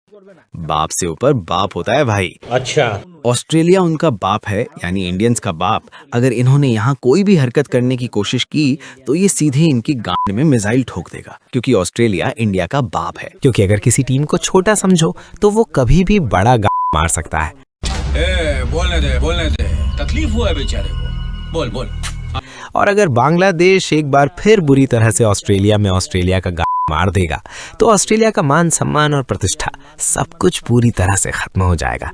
बाप से ऊपर बाप होता है भाई। अच्छा। ऑस्ट्रेलिया उनका बाप है, यानी इंडियंस का बाप। अगर इन्होंने यहाँ कोई भी हरकत करने की कोशिश की तो ये सीधे इनकी गांड में मिसाइल ठोक देगा, क्योंकि ऑस्ट्रेलिया इंडिया का बाप है। क्योंकि अगर किसी टीम को छोटा समझो तो वो कभी भी बड़ा मार सकता है। बोलने दे, तकलीफ हुआ है बेचारे को। बोल बोल। और अगर बांग्लादेश एक बार फिर बुरी तरह से ऑस्ट्रेलिया में ऑस्ट्रेलिया का मार देगा तो ऑस्ट्रेलिया का मान सम्मान और प्रतिष्ठा सब कुछ पूरी तरह से खत्म हो जाएगा।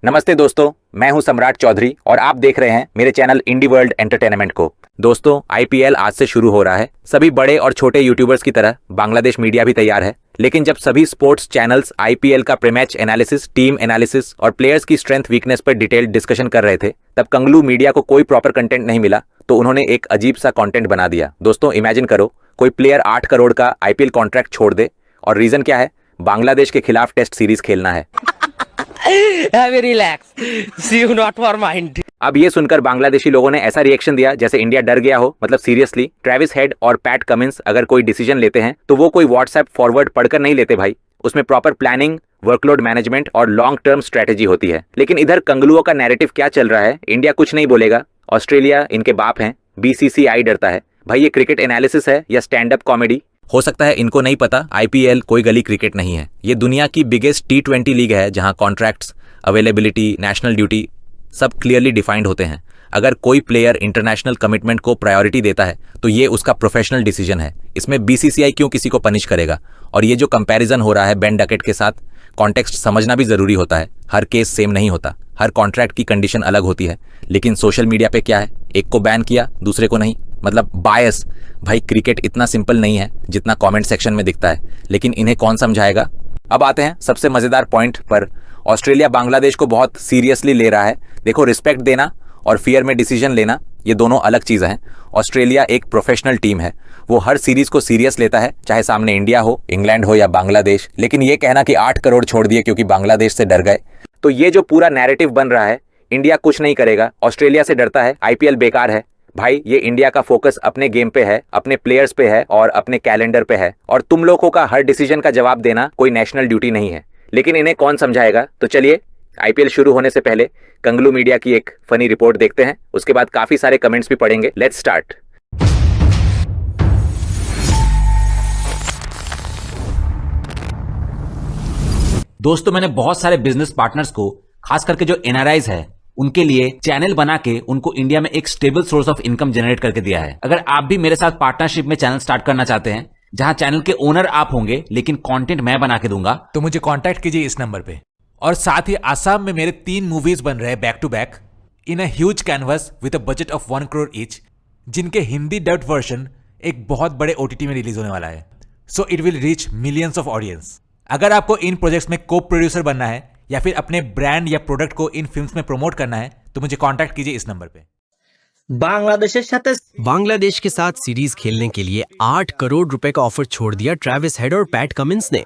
नमस्ते दोस्तों, मैं हूं सम्राट चौधरी और आप देख रहे हैं मेरे चैनल इंडी वर्ल्ड एंटरटेनमेंट को। दोस्तों, आईपीएल आज से शुरू हो रहा है। सभी बड़े और छोटे यूट्यूबर्स की तरह बांग्लादेश मीडिया भी तैयार है। लेकिन जब सभी स्पोर्ट्स चैनल्स आईपीएल का प्रीमैच एनालिसिस, टीम एनालिसिस और प्लेयर्स की स्ट्रेंथ वीकनेस पर डिटेल्ड डिस्कशन कर रहे थे, तब कंगलू मीडिया को कोई प्रॉपर कंटेंट नहीं मिला, तो उन्होंने एक अजीब सा कंटेंट बना दिया। दोस्तों, इमेजिन करो कोई प्लेयर 8 करोड़ का आईपीएल कॉन्ट्रैक्ट छोड़ दे और रीजन क्या है? बांग्लादेश के खिलाफ टेस्ट सीरीज खेलना है। अब ये सुनकर बांग्लादेशी लोगों ने ऐसा रिएक्शन दिया जैसे इंडिया डर गया हो। मतलब सीरियसली, ट्रेविस हेड और पैट कमिंस अगर कोई डिसीजन लेते हैं तो वो कोई व्हाट्सएप फॉरवर्ड पढ़कर नहीं लेते भाई। उसमें प्रॉपर प्लानिंग, वर्कलोड मैनेजमेंट और लॉन्ग टर्म स्ट्रेटेजी होती है। लेकिन इधर कंगलुओं का नैरेटिव क्या चल रहा है? इंडिया कुछ नहीं बोलेगा, ऑस्ट्रेलिया इनके बाप हैं, बीसीसीआई डरता है। भाई, ये क्रिकेट एनालिसिस है या स्टैंड अप कॉमेडी? हो सकता है इनको नहीं पता, आईपीएल कोई गली क्रिकेट नहीं है। ये दुनिया की बिगेस्ट T20 लीग है, जहां कॉन्ट्रैक्ट्स, अवेलेबिलिटी, नेशनल ड्यूटी सब क्लियरली डिफाइंड होते हैं। अगर कोई प्लेयर इंटरनेशनल कमिटमेंट को प्रायोरिटी देता है तो ये उसका प्रोफेशनल डिसीजन है। इसमें बीसीसीआई क्यों किसी को पनिश करेगा? और ये जो कंपैरिजन हो रहा है बेन डकेट के साथ, कॉन्टेक्स्ट समझना भी जरूरी होता है। हर केस सेम नहीं होता, हर कॉन्ट्रैक्ट की कंडीशन अलग होती है। लेकिन सोशल मीडिया पे क्या है, एक को बैन किया, दूसरे को नहीं। मतलब बायस। भाई, क्रिकेट इतना सिंपल नहीं है जितना कमेंट सेक्शन में दिखता है, लेकिन इन्हें कौन समझाएगा? अब आते हैं सबसे मजेदार पॉइंट पर। ऑस्ट्रेलिया बांग्लादेश को बहुत सीरियसली ले रहा है। देखो, रिस्पेक्ट देना और फियर में डिसीजन लेना, ये दोनों अलग चीजें हैं। ऑस्ट्रेलिया एक प्रोफेशनल टीम है, वो हर सीरीज को सीरियस लेता है, चाहे सामने इंडिया हो, इंग्लैंड हो या बांग्लादेश। लेकिन ये कहना कि 8 करोड़ छोड़ दिए क्योंकि बांग्लादेश से डर गए, तो ये जो पूरा नैरेटिव बन रहा है, इंडिया कुछ नहीं करेगा, ऑस्ट्रेलिया से डरता है, आईपीएल बेकार है। भाई, ये इंडिया का फोकस अपने गेम पे है, अपने प्लेयर्स पे है और अपने कैलेंडर पे है। और तुम लोगों का हर डिसीजन का जवाब देना कोई नेशनल ड्यूटी नहीं है। लेकिन इन्हें कौन समझाएगा? तो चलिए, आईपीएल शुरू होने से पहले कंगलू मीडिया की एक फनी रिपोर्ट देखते हैं, उसके बाद काफी सारे कमेंट्स भी पढ़ेंगे। Let's start. दोस्तों, मैंने बहुत सारे बिजनेस पार्टनर्स को, खास करके जो एनआरआईज है, उनके लिए चैनल बना के उनको इंडिया में एक stable source of income generate करके दिया है। अगर आप भी मेरे साथ पार्टनरशिप में चैनल स्टार्ट करना चाहते हैं, जहां चैनल के ओनर आप होंगे लेकिन कंटेंट मैं बना के दूंगा, तो मुझे कांटेक्ट कीजिए इस नंबर पे। और साथ ही आसाम में मेरे 3 मूवीज बन रहे हैं back to back in a huge canvas with a budget of 1 crore each, जिनके हिंदी डब्ड वर्जन एक बहुत बड़े ओटीटी में रिलीज होने वाला है। So it will reach millions of audience. अगर आपको इन प्रोजेक्ट्स में को प्रोड्यूसर बनना है या फिर अपने ब्रांड या प्रोडक्ट को इन फिल्म्स में प्रमोट करना है, तो मुझे कांटेक्ट कीजिए इस नंबर पे। बांग्लादेश के साथ सीरीज खेलने के लिए 8 करोड़ रुपए का ऑफर छोड़ दिया ट्रेविस हेड और पैट कमिंस ने।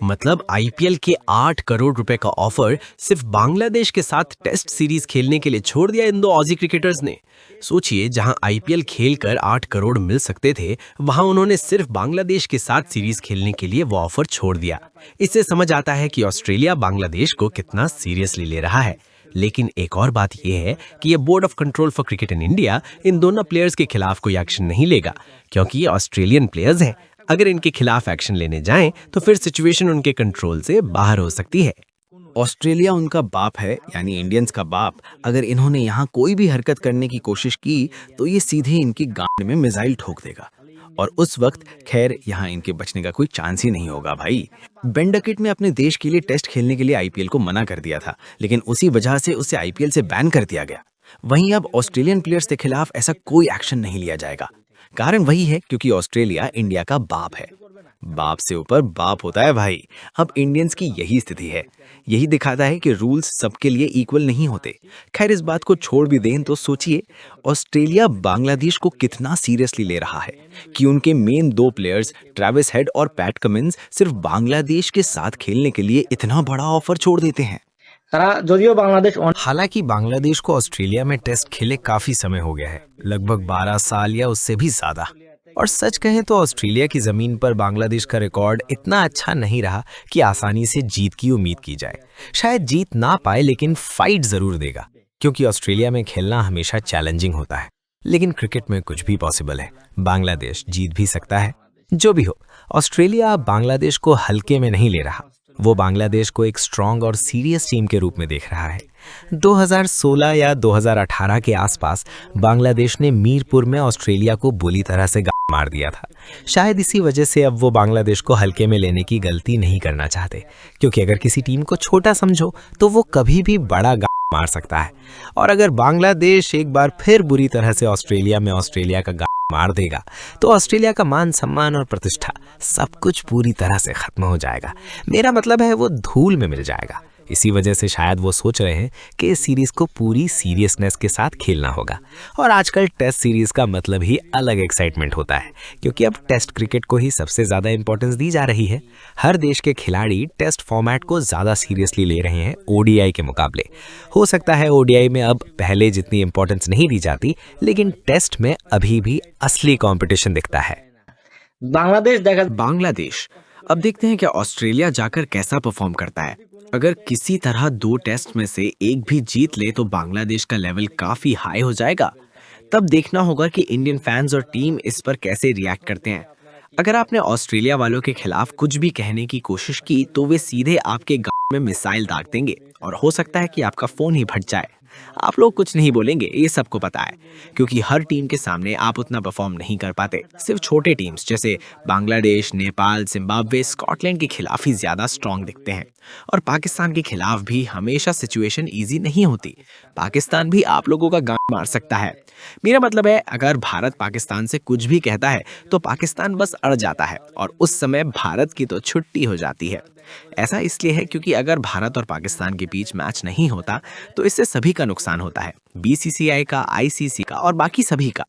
मतलब आईपीएल के 8 करोड़ रुपए का ऑफर सिर्फ बांग्लादेश के साथ टेस्ट सीरीज खेलने के लिए छोड़ दिया इन 2 ऑजी क्रिकेटर्स ने। सोचिए, जहां आईपीएल खेलकर 8 करोड़ मिल सकते थे, वहां उन्होंने सिर्फ बांग्लादेश के साथ सीरीज खेलने के लिए वो ऑफर छोड़ दिया। इससे समझ आता है कि ऑस्ट्रेलिया बांग्लादेश को कितना सीरियसली ले रहा है। लेकिन एक और बात यह है कि ये board of control for cricket in India in दोनों प्लेयर्स के खिलाफ कोई एक्शन नहीं लेगा, क्योंकि ये ऑस्ट्रेलियन प्लेयर्स हैं। अगर इनके खिलाफ एक्शन लेने जाएं तो फिर सिचुएशन उनके कंट्रोल से बाहर हो सकती है। ऑस्ट्रेलिया उनका बाप है, यानी इंडियंस का बाप। अगर इन्होंने यहाँ कोई भी हरकत करने की कोशिश की तो ये सीधे इनकी गांड में मिसाइल ठोक देगा। और उस वक्त खैर यहाँ इनके बचने का कोई चांस ही नहीं होगा भाई। बेन डकेट ने अपने देश के लिए टेस्ट खेलने के लिए आईपीएल को मना कर दिया था, लेकिन उसी वजह से उसे आईपीएल से बैन कर दिया गया। वहीं अब ऑस्ट्रेलियन प्लेयर्स के खिलाफ ऐसा कोई एक्शन नहीं लिया जाएगा। कारण वही है क्योंकि ऑस्ट्रेलिया इंडिया का बाप है। बाप से ऊपर बाप होता है भाई। अब इंडियंस की यही स्थिति है। यही दिखाता है कि रूल्स सबके लिए इक्वल नहीं होते। खैर, इस बात को छोड़ भी दें तो सोचिए, ऑस्ट्रेलिया बांग्लादेश को कितना सीरियसली ले रहा है कि उनके मेन 2 प्लेयर्स ट्रेविस हेड और पैट कमिंस सिर्फ बांग्लादेश के साथ खेलने के लिए इतना बड़ा ऑफर छोड़ देते हैं। हालांकि बांग्लादेश को ऑस्ट्रेलिया में टेस्ट खेले काफी समय हो गया है, लगभग 12 साल या उससे भी ज्यादा। और सच कहें तो ऑस्ट्रेलिया की जमीन पर बांग्लादेश का रिकॉर्ड इतना अच्छा नहीं रहा कि आसानी से जीत की उम्मीद की जाए। शायद जीत ना पाए लेकिन फाइट जरूर देगा, क्योंकि ऑस्ट्रेलिया में खेलना हमेशा चैलेंजिंग होता है। लेकिन क्रिकेट में कुछ भी पॉसिबल है, बांग्लादेश जीत भी सकता है। जो भी हो, ऑस्ट्रेलिया अब बांग्लादेश को हल्के में नहीं ले रहा, वो बांग्लादेश को एक स्ट्रॉन्ग और सीरियस टीम के रूप में देख रहा है। 2016 या 2018 के आसपास बांग्लादेश ने मीरपुर में ऑस्ट्रेलिया को बुरी तरह से मार दिया था। शायद इसी वजह से अब वो बांग्लादेश को हल्के में लेने की गलती नहीं करना चाहते, क्योंकि अगर किसी टीम को छोटा समझो तो वो कभी भी बड़ा मार सकता है। और अगर बांग्लादेश एक बार फिर बुरी तरह से ऑस्ट्रेलिया का मार देगा तो ऑस्ट्रेलिया का मान सम्मान और प्रतिष्ठा सब कुछ पूरी तरह से खत्म हो जाएगा। मेरा मतलब है वो धूल में मिल जाएगा। इसी वजह से शायद वो सोच रहे हैं कि इस सीरीज को पूरी सीरियसनेस के साथ खेलना होगा। और आजकल टेस्ट सीरीज का मतलब ही अलग एक्साइटमेंट होता है, क्योंकि अब टेस्ट क्रिकेट को ही सबसे ज़्यादा इंपॉर्टेंस दी जा रही है। हर देश के खिलाड़ी टेस्ट फॉर्मेट को ज़्यादा सीरियसली ले रहे हैं ओडीआई के मुकाबले। हो सकता है ओडीआई में अब पहले जितनी इंपॉर्टेंस नहीं दी जाती, लेकिन टेस्ट में अभी भी असली कॉम्पिटिशन दिखता है। बांग्लादेश अब देखते हैं कि ऑस्ट्रेलिया जाकर कैसा परफॉर्म करता है। अगर किसी तरह 2 टेस्ट में से एक भी जीत ले तो बांग्लादेश का लेवल काफी हाई हो जाएगा। तब देखना होगा कि इंडियन फैंस और टीम इस पर कैसे रिएक्ट करते हैं। अगर आपने ऑस्ट्रेलिया वालों के खिलाफ कुछ भी कहने की कोशिश की तो वे सीधे आपके गांव में मिसाइल दाग देंगे और हो सकता है कि आपका फोन ही फट जाए। आप लोग कुछ नहीं बोलेंगे, ये सबको पता है, क्योंकि हर टीम के सामने आप उतना परफॉर्म नहीं कर पाते। सिर्फ छोटे टीम्स जैसे बांग्लादेश, नेपाल, जिम्बाब्वे, स्कॉटलैंड के खिलाफ ही ज्यादा स्ट्रांग दिखते हैं। और पाकिस्तान के खिलाफ भी हमेशा सिचुएशन इजी नहीं होती। पाकिस्तान भी आप लोगों का गांड मार सकता है। मेरा मतलब है, अगर भारत पाकिस्तान से कुछ भी कहता है तो पाकिस्तान बस अड़ जाता है और उस समय भारत की तो छुट्टी हो जाती है। ऐसा इसलिए है क्योंकि अगर भारत और पाकिस्तान के बीच मैच नहीं होता तो इससे सभी का नुकसान होता है, बीसीसीआई का, आईसीसी का और बाकी सभी का।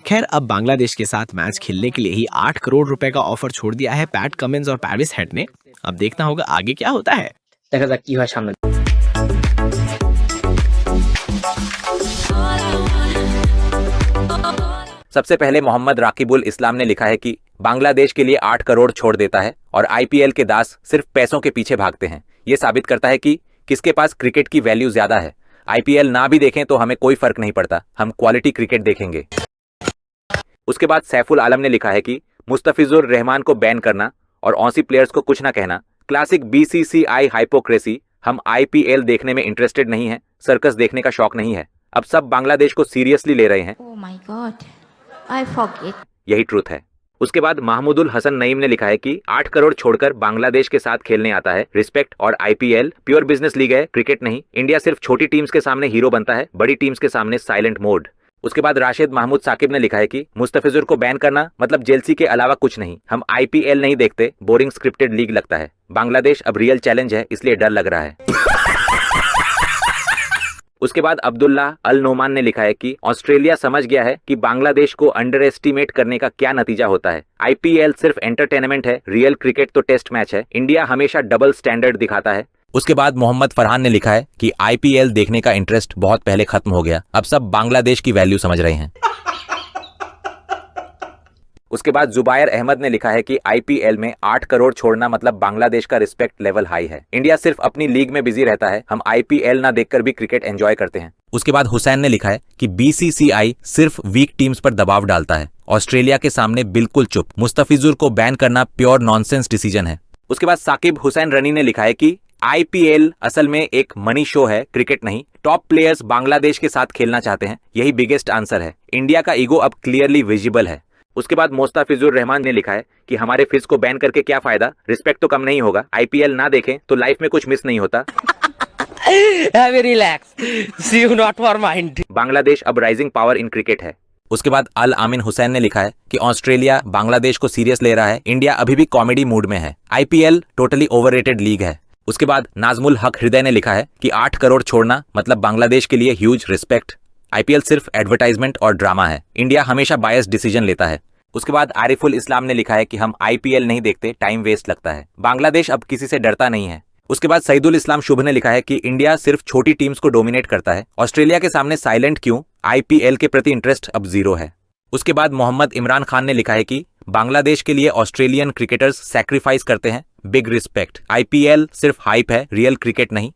खैर, अब बांग्लादेश के साथ मैच खेलने के लिए ही 8 करोड़ रुपए का ऑफर छोड़ दिया है पैट कमिंस और ट्रैविस हेड ने। अब देखना होगा आगे क्या होता है। দেখা যাক কি হয় সামনে। सबसे पहले मोहम्मद राकिबुल इस्लाम ने लिखा है कि बांग्लादेश के लिए 8 करोड़ छोड़ देता है और आईपीएल के दास सिर्फ पैसों के पीछे भागते हैं। ये साबित करता है कि किसके पास क्रिकेट की वैल्यू ज्यादा है। आईपीएल ना भी देखें तो हमें कोई फर्क नहीं पड़ता, हम क्वालिटी क्रिकेट देखेंगे। उसके बाद सैफुल आलम ने लिखा है कि मुस्तफिजुर रहमान को बैन करना और औसी प्लेयर्स को कुछ ना कहना, क्लासिक बीसीसीआई हाइपोक्रेसी। हम आईपीएल देखने में इंटरेस्टेड नहीं है, सर्कस देखने का शौक नहीं है। अब सब बांग्लादेश को सीरियसली ले रहे हैं। Oh my God, I forget. यही ट्रूथ है। उसके बाद महमूदुल हसन नईम ने लिखा है कि 8 करोड़ छोड़कर बांग्लादेश के साथ खेलने आता है। रिस्पेक्ट और आईपीएल प्योर बिजनेस लीग है, क्रिकेट नहीं। इंडिया सिर्फ छोटी टीम्स के सामने हीरो बनता है, बड़ी टीम्स के सामने साइलेंट मोड। उसके बाद राशिद महमूद साकिब ने लिखा है कि मुस्तफिजुर को बैन करना मतलब जेलसी के अलावा कुछ नहीं। हम आईपीएल नहीं देखते, बोरिंग स्क्रिप्टेड लीग लगता है। बांग्लादेश अब रियल चैलेंज है, इसलिए डर लग रहा है। उसके बाद अब्दुल्ला अल नोमान ने लिखा है कि ऑस्ट्रेलिया समझ गया है कि बांग्लादेश को अंडर एस्टिमेट करने का क्या नतीजा होता है। आईपीएल सिर्फ एंटरटेनमेंट है, रियल क्रिकेट तो टेस्ट मैच है। इंडिया हमेशा डबल स्टैंडर्ड दिखाता है। उसके बाद मोहम्मद फरहान ने लिखा है कि आईपीएल देखने का इंटरेस्ट बहुत पहले खत्म हो गया, अब सब बांग्लादेश की वैल्यू समझ रहे हैं। उसके बाद जुबायर अहमद ने लिखा है कि आईपीएल में 8 करोड़ छोड़ना मतलब बांग्लादेश का रिस्पेक्ट लेवल हाई है। इंडिया सिर्फ अपनी लीग में बिजी रहता है, हम आईपीएल ना देखकर भी क्रिकेट एंजॉय करते हैं। उसके बाद हुसैन ने लिखा है कि बीसीसीआई सिर्फ वीक टीम्स पर दबाव डालता है, ऑस्ट्रेलिया के सामने बिल्कुल चुप। मुस्तफिजुर को बैन करना प्योर नॉनसेंस डिसीजन है। उसके बाद साकिब हुसैन रनी ने लिखा है कि आईपीएल असल में एक मनी शो है, क्रिकेट नहीं। टॉप प्लेयर्स बांग्लादेश के साथ खेलना चाहते हैं, यही बिगेस्ट आंसर है। इंडिया का ईगो अब क्लियरली विजिबल है। उसके बाद मुस्तफिजुर रहमान ने लिखा है कि हमारे फिज को बैन करके क्या फायदा, रिस्पेक्ट तो कम नहीं होगा। आईपीएल ना देखें तो लाइफ में कुछ मिस नहीं होता। बांग्लादेश अब राइजिंग पावर इन क्रिकेट है। उसके बाद अल आमिन हुसैन ने लिखा है कि ऑस्ट्रेलिया बांग्लादेश को सीरियस ले रहा है, इंडिया अभी भी कॉमेडी मूड में है। आईपीएल टोटली ओवररेटेड लीग है। उसके बाद नाजमुल हक हृदय ने लिखा है कि 8 करोड़ छोड़ना मतलब बांग्लादेश के लिए ह्यूज रिस्पेक्ट। आईपीएल सिर्फ एडवर्टाइजमेंट और ड्रामा है, इंडिया हमेशा बायस डिसीजन लेता है। उसके बाद आरिफुल इस्लाम ने लिखा है कि हम आईपीएल नहीं देखते, टाइम वेस्ट लगता है। बांग्लादेश अब किसी से डरता नहीं है। उसके बाद सईदुल इस्लाम शुभ ने लिखा है कि इंडिया सिर्फ छोटी टीम्स को डोमिनेट करता है, ऑस्ट्रेलिया के सामने साइलेंट क्यों, आईपीएल के प्रति इंटरेस्ट अब जीरो है। उसके बाद मोहम्मद इमरान खान ने लिखा है कि बांग्लादेश के लिए ऑस्ट्रेलियन क्रिकेटर्स सैक्रिफाइस करते हैं, बिग रिस्पेक्ट। आईपीएल सिर्फ हाइप है, रियल क्रिकेट नहीं।